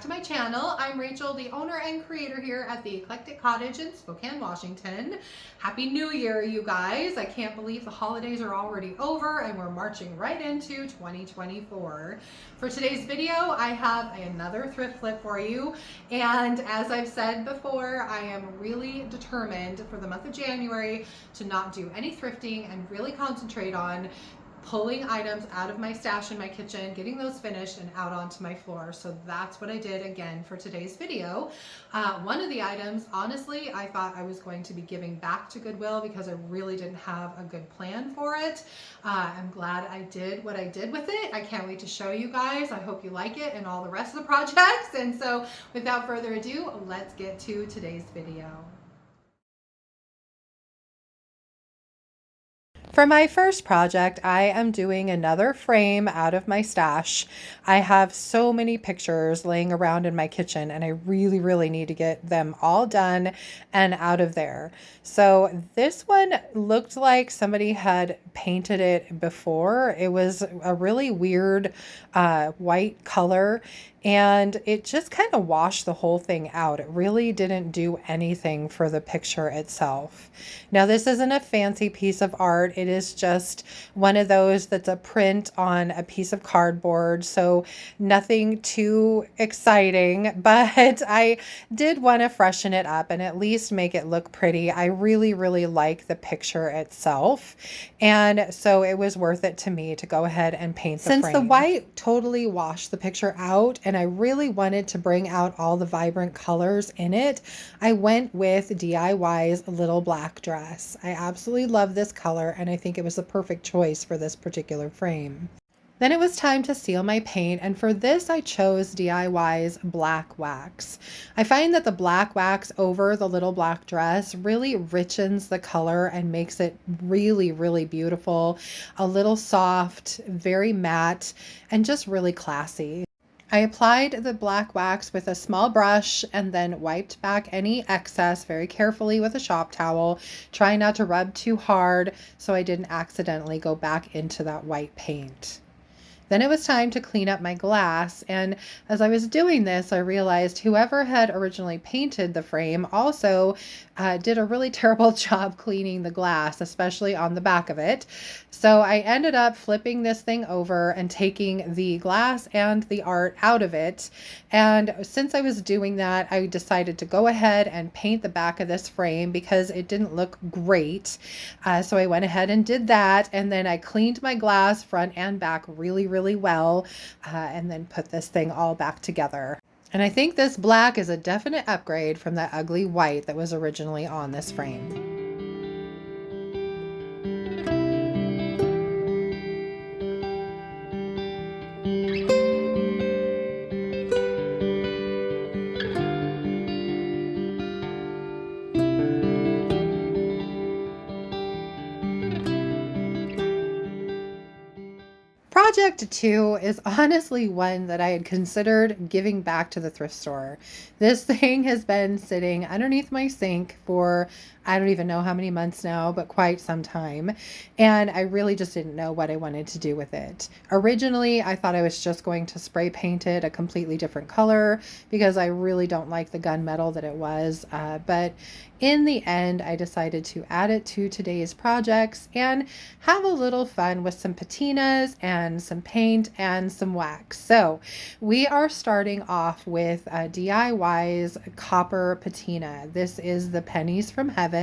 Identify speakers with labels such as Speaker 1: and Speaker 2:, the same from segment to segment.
Speaker 1: to my channel. I'm Rachel, the owner and creator here at the Eclectic Cottage in Spokane, Washington. Happy New Year, you guys. I can't believe the holidays are already over and we're marching right into 2024. For today's video, I have another thrift flip for you. And as I've said before, I am really determined for the month of January to not do any thrifting and really concentrate on pulling items out of my stash in my kitchen, getting those finished and out onto my floor. So that's what I did again for today's video. One of the items, honestly, I thought I was going to be giving back to Goodwill because I really didn't have a good plan for it. I'm glad I did what I did with it. I can't wait to show you guys. I hope you like it and all the rest of the projects. And so without further ado, let's get to today's video. For my first project, I am doing another frame out of my stash. I have so many pictures laying around in my kitchen and I really need to get them all done and out of there. So this one looked like somebody had painted it before. It was a really weird white color and it just kind of washed the whole thing out. It really didn't do anything for the picture itself. Now, this isn't a fancy piece of art. It is just one of those that's a print on a piece of cardboard. So nothing too exciting, but I did want to freshen it up and at least make it look pretty. I really like the picture itself. And so it was worth it to me to go ahead and paint the frame. Since the white totally washed the picture out and I really wanted to bring out all the vibrant colors in it, I went with DIY's little black dress. I absolutely love this color and I think it was the perfect choice for this particular frame. Then it was time to seal my paint, and for this I chose DIY's black wax. I find that the black wax over the little black dress really richens the color and makes it really beautiful, a little soft, very matte, and just really classy. I applied the black wax with a small brush and then wiped back any excess very carefully with a shop towel, trying not to rub too hard so I didn't accidentally go back into that white paint. Then it was time to clean up my glass, and as I was doing this, I realized whoever had originally painted the frame also did a really terrible job cleaning the glass, especially on the back of it. So I ended up flipping this thing over and taking the glass and the art out of it. And since I was doing that, I decided to go ahead and paint the back of this frame because it didn't look great. So I went ahead and did that, and then I cleaned my glass front and back really well, and then put this thing all back together. And I think this black is a definite upgrade from that ugly white that was originally on this frame. Project 2 is honestly one that I had considered giving back to the thrift store. This thing has been sitting underneath my sink for I don't even know how many months now, but quite some time. And I really just didn't know what I wanted to do with it. Originally, I thought I was just going to spray paint it a completely different color because I really don't like the gunmetal that it was. But in the end, I decided to add it to today's projects and have a little fun with some patinas and some paint and some wax. So we are starting off with DIY's copper patina. This is the Pennies from Heaven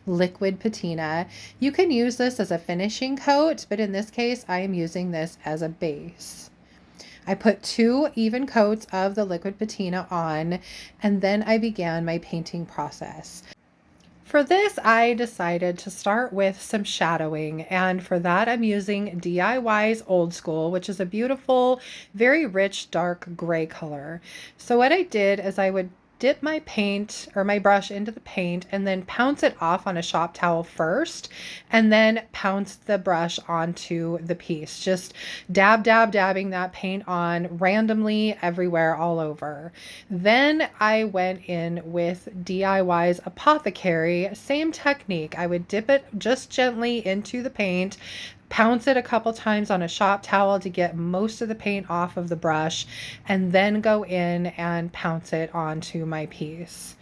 Speaker 1: liquid patina. You can use this as a finishing coat, but in this case, I am using this as a base. I put 2 even coats of the liquid patina on, and then I began my painting process. For this, I decided to start with some shadowing, and for that I'm using DIY's Old School, which is a beautiful, very rich, dark gray color. So what I did is I would dip my paint or my brush into the paint and then pounce it off on a shop towel first, and then pounce the brush onto the piece. Just dabbing that paint on randomly everywhere all over. Then I went in with DIY's Apothecary, same technique. I would dip it just gently into the paint, pounce it a couple times on a shop towel to get most of the paint off of the brush, and then go in and pounce it onto my piece.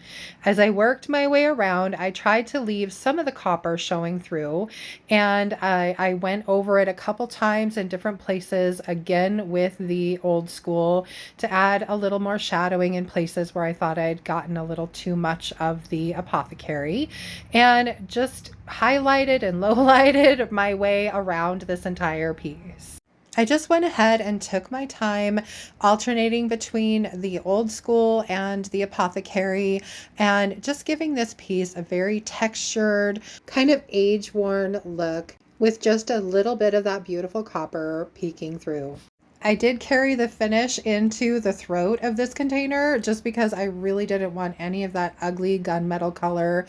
Speaker 1: As I worked my way around, I tried to leave some of the copper showing through, and I went over it a couple times in different places, again with the old school, to add a little more shadowing in places where I thought I'd gotten a little too much of the Apothecary, and just highlighted and lowlighted my way around this entire piece. I just went ahead and took my time alternating between the old school and the Apothecary, and just giving this piece a very textured, kind of age-worn look with just a little bit of that beautiful copper peeking through. I did carry the finish into the throat of this container just because I really didn't want any of that ugly gunmetal color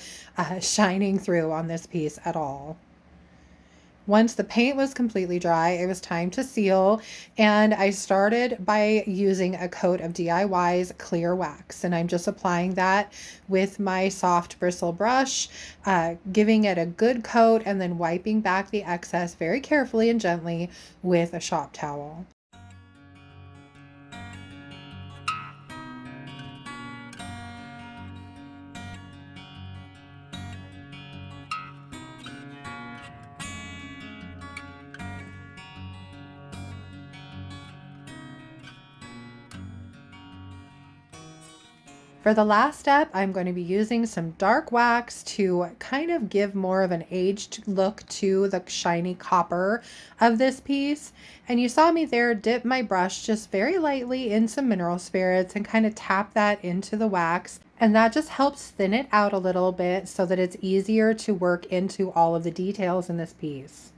Speaker 1: shining through on this piece at all. Once the paint was completely dry, it was time to seal, and I started by using a coat of DIY's clear wax, and I'm just applying that with my soft bristle brush, giving it a good coat, and then wiping back the excess very carefully and gently with a shop towel. For the last step, I'm going to be using some dark wax to kind of give more of an aged look to the shiny copper of this piece. And you saw me there dip my brush just very lightly in some mineral spirits and kind of tap that into the wax. And that just helps thin it out a little bit so that it's easier to work into all of the details in this piece.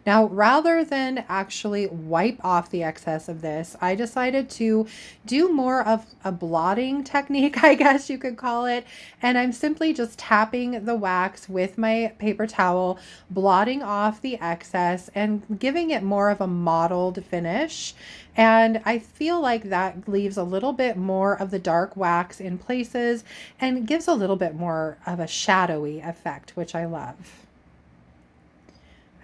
Speaker 1: Now, rather than actually wipe off the excess of this, I decided to do more of a blotting technique, I guess you could call it. And I'm simply just tapping the wax with my paper towel, blotting off the excess and giving it more of a mottled finish. And I feel like that leaves a little bit more of the dark wax in places and gives a little bit more of a shadowy effect, which I love.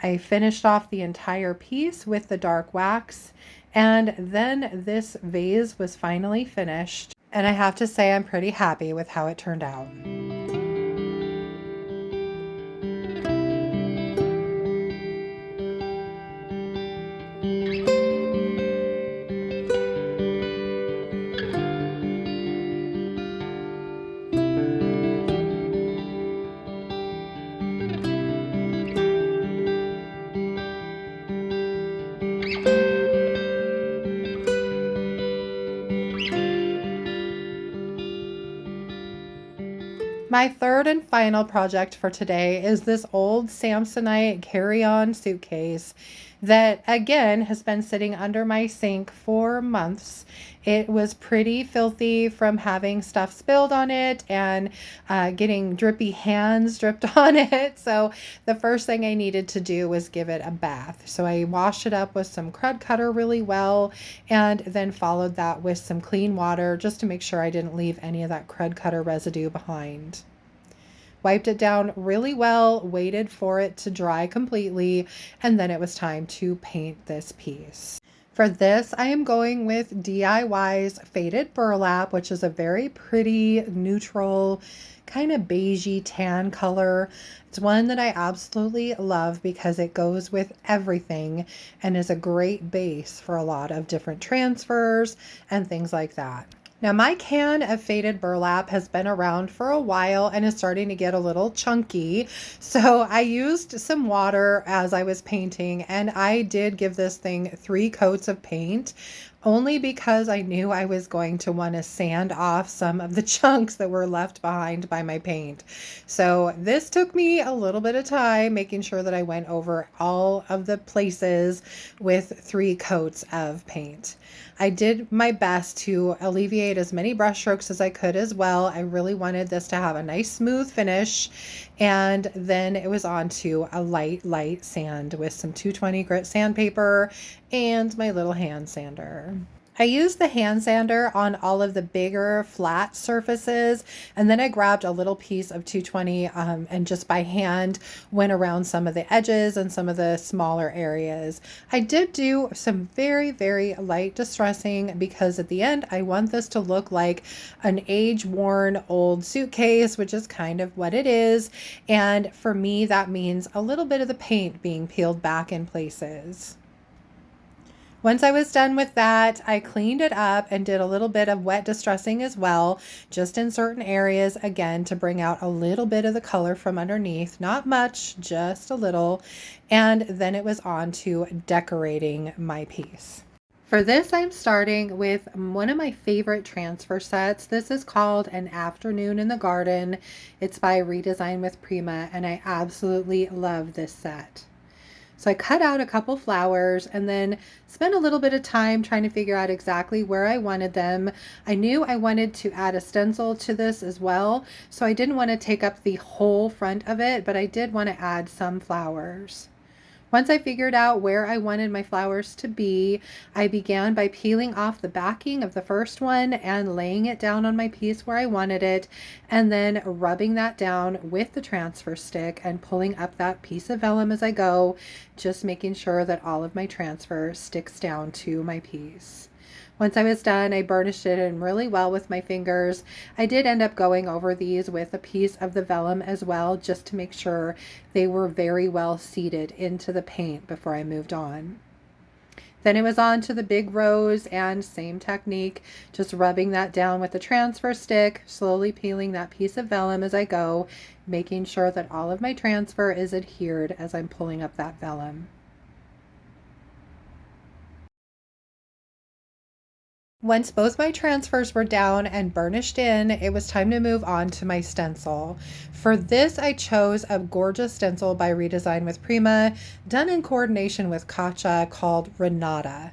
Speaker 1: I finished off the entire piece with the dark wax, and then this vase was finally finished, and I have to say I'm pretty happy with how it turned out. My third and final project for today is this old Samsonite carry-on suitcase that again has been sitting under my sink for months. It was pretty filthy from having stuff spilled on it and getting drippy hands dripped on it. So the first thing I needed to do was give it a bath. So I washed it up with some Krud Kutter really well, and then followed that with some clean water just to make sure I didn't leave any of that Krud Kutter residue behind. Wiped it down really well, waited for it to dry completely, and then it was time to paint this piece. For this, I am going with DIY's Faded Burlap, which is a very pretty, neutral, kind of beigey tan color. It's one that I absolutely love because it goes with everything and is a great base for a lot of different transfers and things like that. Now my can of Faded Burlap has been around for a while and is starting to get a little chunky. So I used some water as I was painting, and I did give this thing 3 coats of paint, only because I knew I was going to want to sand off some of the chunks that were left behind by my paint. So this took me a little bit of time, making sure that I went over all of the places with 3 coats of paint. I did my best to alleviate as many brush strokes as I could as well. I really wanted this to have a nice smooth finish. And then it was on to a light sand with some 220 grit sandpaper and my little hand sander. I used the hand sander on all of the bigger flat surfaces, and then I grabbed a little piece of 220 and just by hand went around some of the edges and some of the smaller areas. I did do some very, very light distressing because at the end I want this to look like an age-worn old suitcase, which is kind of what it is. And for me, that means a little bit of the paint being peeled back in places. Once I was done with that, I cleaned it up and did a little bit of wet distressing as well, just in certain areas, again, to bring out a little bit of the color from underneath. Not much, just a little. And then it was on to decorating my piece. For this, I'm starting with one of my favorite transfer sets. This is called An Afternoon in the Garden. It's by Redesign with Prima, and I absolutely love this set. So I cut out a couple flowers and then spent a little bit of time trying to figure out exactly where I wanted them. I knew I wanted to add a stencil to this as well, so I didn't want to take up the whole front of it, but I did want to add some flowers. Once I figured out where I wanted my flowers to be, I began by peeling off the backing of the first one and laying it down on my piece where I wanted it, and then rubbing that down with the transfer stick and pulling up that piece of vellum as I go, just making sure that all of my transfer sticks down to my piece. Once I was done, I burnished it in really well with my fingers. I did end up going over these with a piece of the vellum as well, just to make sure they were very well seated into the paint before I moved on. Then it was on to the big rose, and same technique, just rubbing that down with the transfer stick, slowly peeling that piece of vellum as I go, making sure that all of my transfer is adhered as I'm pulling up that vellum. Once both my transfers were down and burnished in, it was time to move on to my stencil. For this, I chose a gorgeous stencil by Redesign with Prima, done in coordination with Katja, called Renata.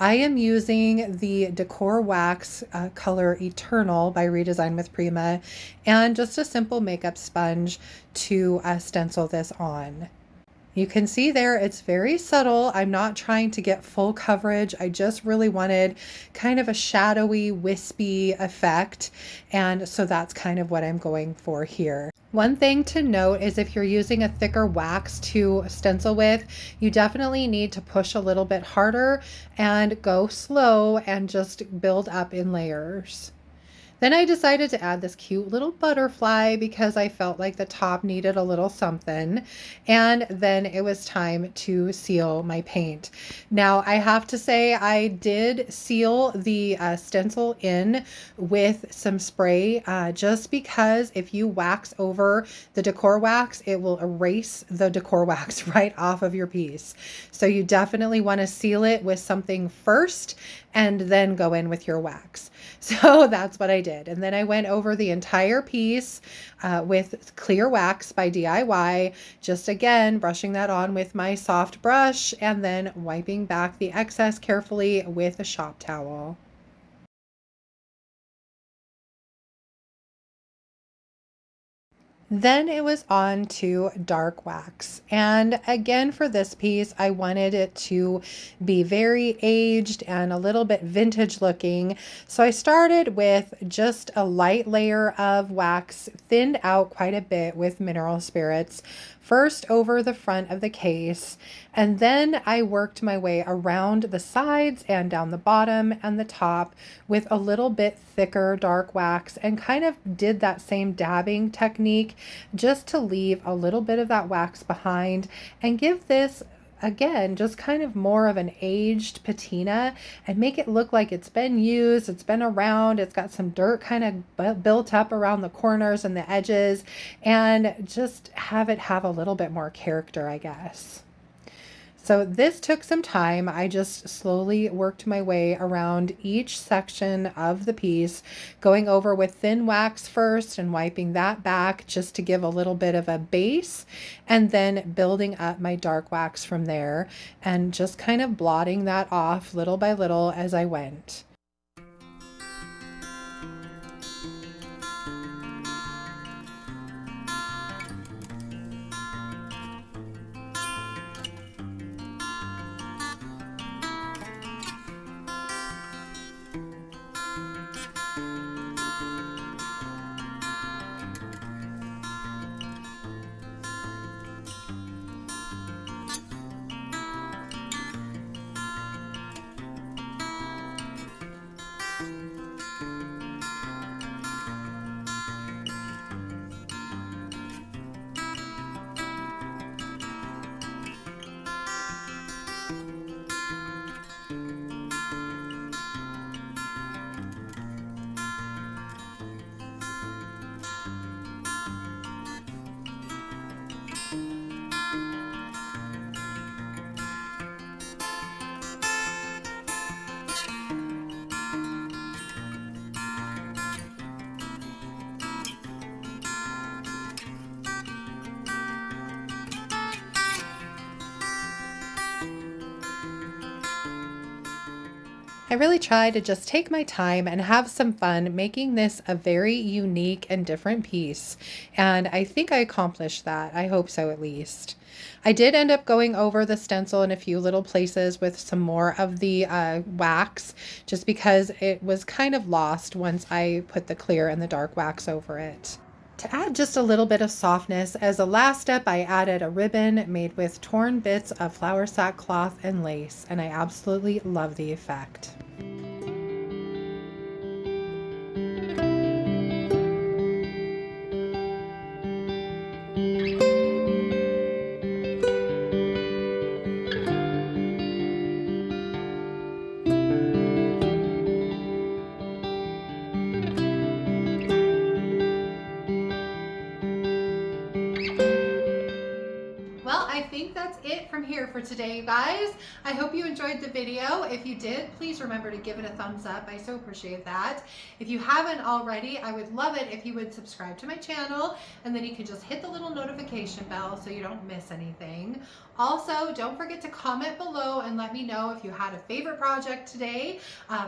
Speaker 1: I am using the Decor Wax color Eternal by Redesign with Prima, and just a simple makeup sponge to stencil this on. You can see there, it's very subtle. I'm not trying to get full coverage. I just really wanted kind of a shadowy, wispy effect. And so that's kind of what I'm going for here. One thing to note is if you're using a thicker wax to stencil with, you definitely need to push a little bit harder and go slow and just build up in layers. Then I decided to add this cute little butterfly because I felt like the top needed a little something. And then it was time to seal my paint. Now I have to say I did seal the stencil in with some spray just because if you wax over the decor wax, it will erase the decor wax right off of your piece. So you definitely want to seal it with something first and then go in with your wax. So that's what I did. And then I went over the entire piece with clear wax by DIY, just again, brushing that on with my soft brush and then wiping back the excess carefully with a shop towel. Then it was on to dark wax. And again, for this piece, I wanted it to be very aged and a little bit vintage looking. So I started with just a light layer of wax, thinned out quite a bit with mineral spirits, first over the front of the case. And then I worked my way around the sides and down the bottom and the top with a little bit thicker dark wax and kind of did that same dabbing technique just to leave a little bit of that wax behind and give this again just kind of more of an aged patina and make it look like it's been used, it's been around, it's got some dirt kind of built up around the corners and the edges, and just have it have a little bit more character, I guess. So this took some time. I just slowly worked my way around each section of the piece, going over with thin wax first and wiping that back just to give a little bit of a base, and then building up my dark wax from there and just kind of blotting that off little by little as I went. I really try to just take my time and have some fun making this a very unique and different piece. And I think I accomplished that. I hope so, at least. I did end up going over the stencil in a few little places with some more of the wax, just because it was kind of lost once I put the clear and the dark wax over it. To add just a little bit of softness, as a last step, I added a ribbon made with torn bits of flower sack cloth and lace, and I absolutely love the effect. Well, I think that's it from here for today, you guys. I hope you enjoyed the video. If you did, please remember to give it a thumbs up. I so appreciate that. If you haven't already, I would love it if you would subscribe to my channel, and then you can just hit the little notification bell so you don't miss anything. Also, don't forget to comment below and let me know if you had a favorite project today.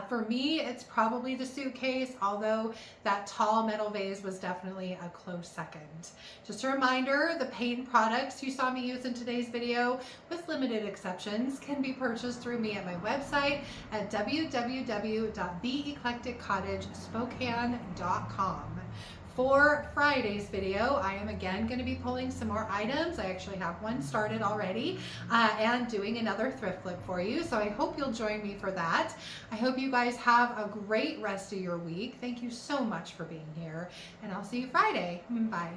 Speaker 1: For me, it's probably the suitcase, although that tall metal vase was definitely a close second. Just a reminder, the paint products you saw me use in today's video, with limited exceptions, can be purchased through me at my website at www.theeclecticcottagespokane.com. For Friday's video, I am again going to be pulling some more items. I actually have one started already and doing another thrift flip for you. So I hope you'll join me for that. I hope you guys have a great rest of your week. Thank you so much for being here, and I'll see you Friday. Bye.